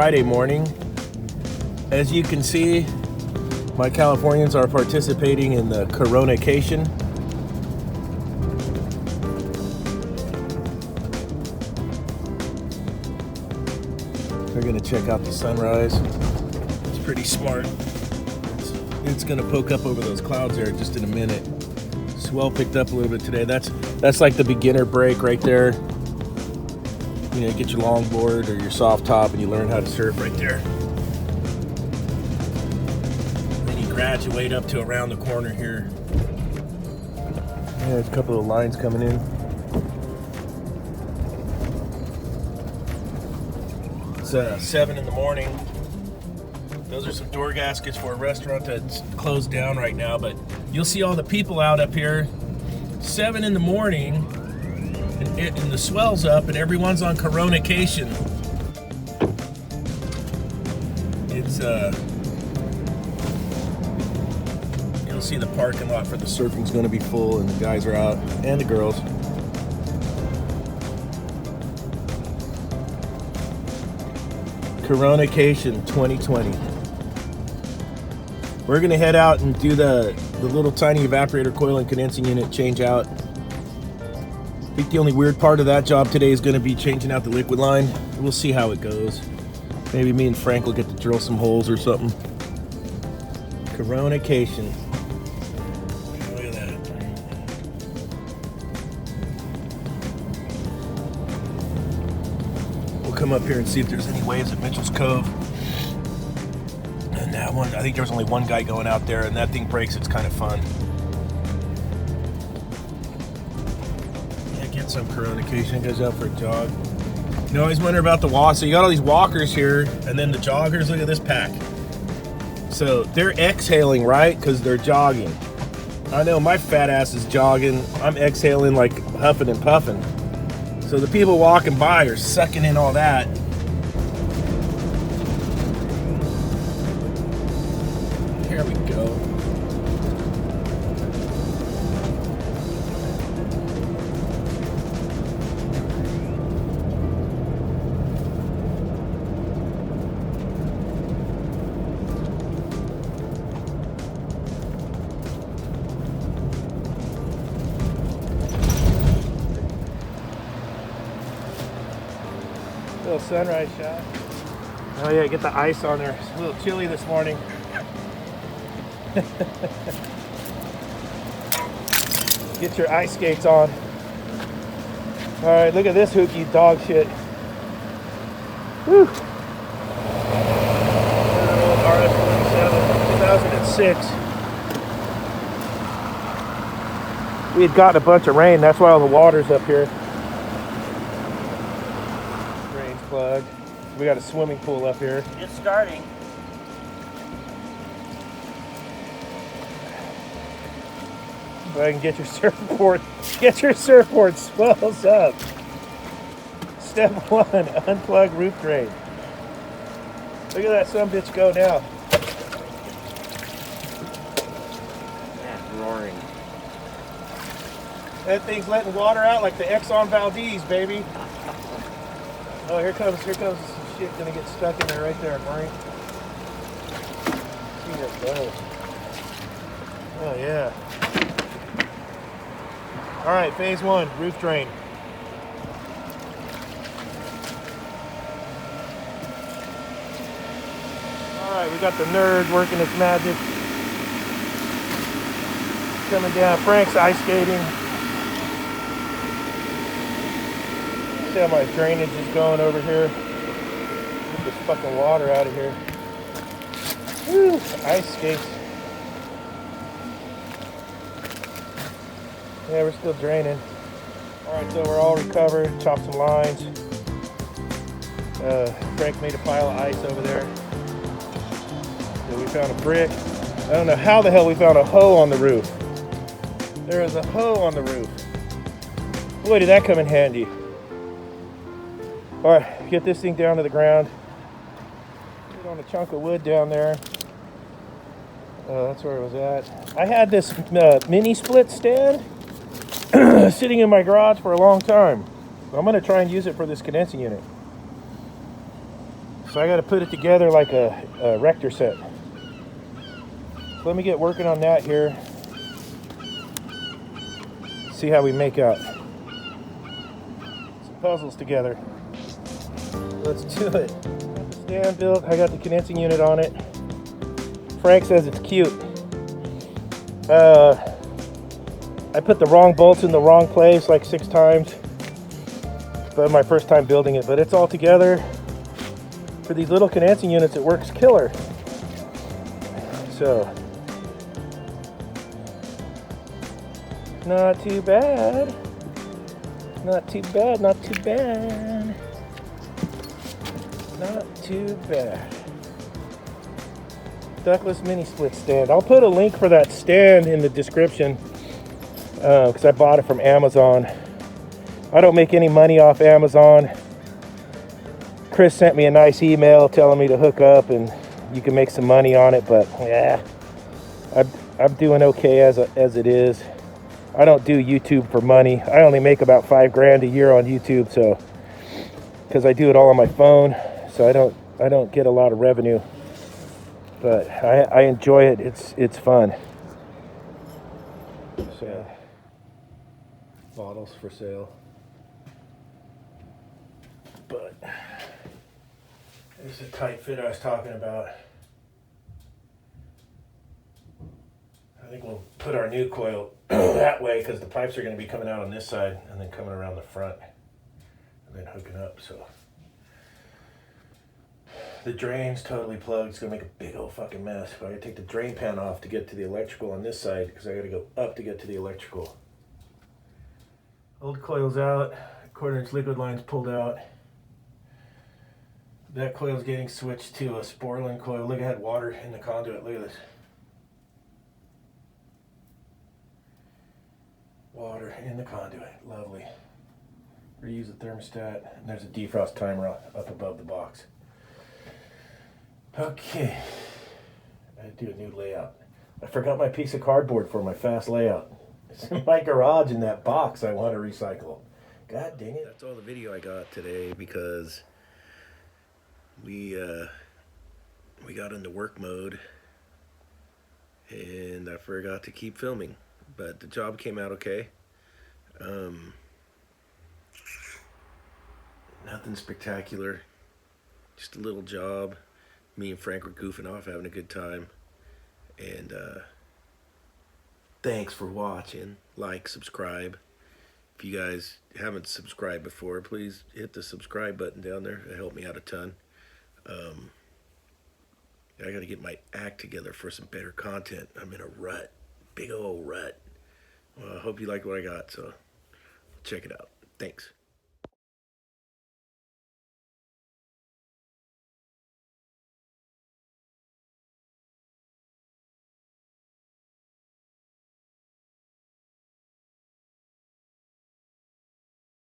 Friday morning. As you can see, my Californians are participating in the Coronication. They're gonna check out the sunrise. It's pretty smart. It's gonna poke up over those clouds there just in a minute. Swell picked up a little bit today. That's like the beginner break right there. You know, you get your longboard or your soft top and you learn how to surf right there. Then you graduate up to around the corner here. Yeah, there's a couple of lines coming in. It's 7 in the morning. Those are some door gaskets for a restaurant that's closed down right now, but you'll see all the people out up here. 7 in the morning. And the swell's up and everyone's on Coronication. It's you'll see the parking lot for the surfing's gonna be full and the guys are out and the girls. Coronication 2020. We're gonna head out and do the little tiny evaporator coil and condensing unit change out. I think the only weird part of that job today is going to be changing out the liquid line. We'll see how it goes. Maybe me and Frank will get to drill some holes or something. Coronication. Look at that. We'll come up here and see if there's any waves at Mitchell's Cove. And that one, I think there's only one guy going out there, and that thing breaks, it's kind of fun. Some Coronication goes out for a jog. You always wonder about the walk. So you got all these walkers here, and then the joggers. Look at this pack. So they're exhaling, right? Because they're jogging. I know my fat ass is jogging. I'm exhaling like huffing and puffing. So the people walking by are sucking in all that. Here we go. Little sunrise shot. Oh yeah, get the ice on there. It's a little chilly this morning. Get your ice skates on. All right, look at this hooky dog shit. Whew. RS-27, 2006. We had gotten a bunch of rain. That's why all the water's up here. Plug. We got a swimming pool up here. It's starting. Go ahead and get your surfboard. Get your surfboard swells up. Step 1, unplug roof drain. Look at that sumbitch go now. That's roaring. That thing's letting water out like the Exxon Valdez, baby. Oh, here comes some shit gonna get stuck in there right there, Frank. See how it goes. Oh yeah. All right, phase 1, roof drain. All right, we got the nerd working its magic. Coming down, Frank's ice skating. See how my drainage is going over here. Get this fucking water out of here. Woo, ice skates. Yeah, we're still draining. Alright, so we're all recovered. Chopped some lines. Frank made a pile of ice over there. So we found a brick. I don't know how the hell we found a hoe on the roof. There is a hoe on the roof. Boy, did that come in handy. All right, get this thing down to the ground. Put on a chunk of wood down there. That's where it was at. I had this mini split stand sitting in my garage for a long time. I'm going to try and use it for this condensing unit. So I got to put it together like a rector set. So let me get working on that here. See how we make out some puzzles together. Let's do it. Got the stand built. I got the condensing unit on it. Frank says it's cute. I put the wrong bolts in the wrong place like 6 times. But my first time building it, but it's all together. For these little condensing units, it works killer. So, not too bad. Not too bad, not too bad. Not too bad. Ductless mini split stand. I'll put a link for that stand in the description because I bought it from Amazon. I don't make any money off Amazon. Chris sent me a nice email telling me to hook up and you can make some money on it, but yeah, I'm doing okay as it is. I don't do YouTube for money. I only make about $5,000 a year on YouTube, so because I do it all on my phone, so I don't get a lot of revenue. But I enjoy it. It's fun. So bottles for sale. But this is a tight fit I was talking about. I think we'll put our new coil that way because the pipes are going to be coming out on this side and then coming around the front and then hooking up. So the drain's totally plugged. It's going to make a big old fucking mess. But I got to take the drain pan off to get to the electrical on this side because I got to go up to get to the electrical. Old coil's out. 1/4 inch liquid line's pulled out. That coil's getting switched to a Sporlan coil. Look, I had water in the conduit. Look at this. Water in the conduit. Lovely. Reuse the thermostat. And there's a defrost timer up above the box. Okay. I had to do a new layout. I forgot my piece of cardboard for my fast layout. It's in my garage in that box I want to recycle. God dang it. That's all the video I got today because we got into work mode and I forgot to keep filming, but the job came out okay. Nothing spectacular, just a little job. Me and Frank were goofing off, having a good time, and thanks for watching. Like, subscribe. If you guys haven't subscribed before, please hit the subscribe button down there. It helped me out a ton. I got to get my act together for some better content. I'm in a rut, big old rut. Well, I hope you like what I got, so check it out. Thanks.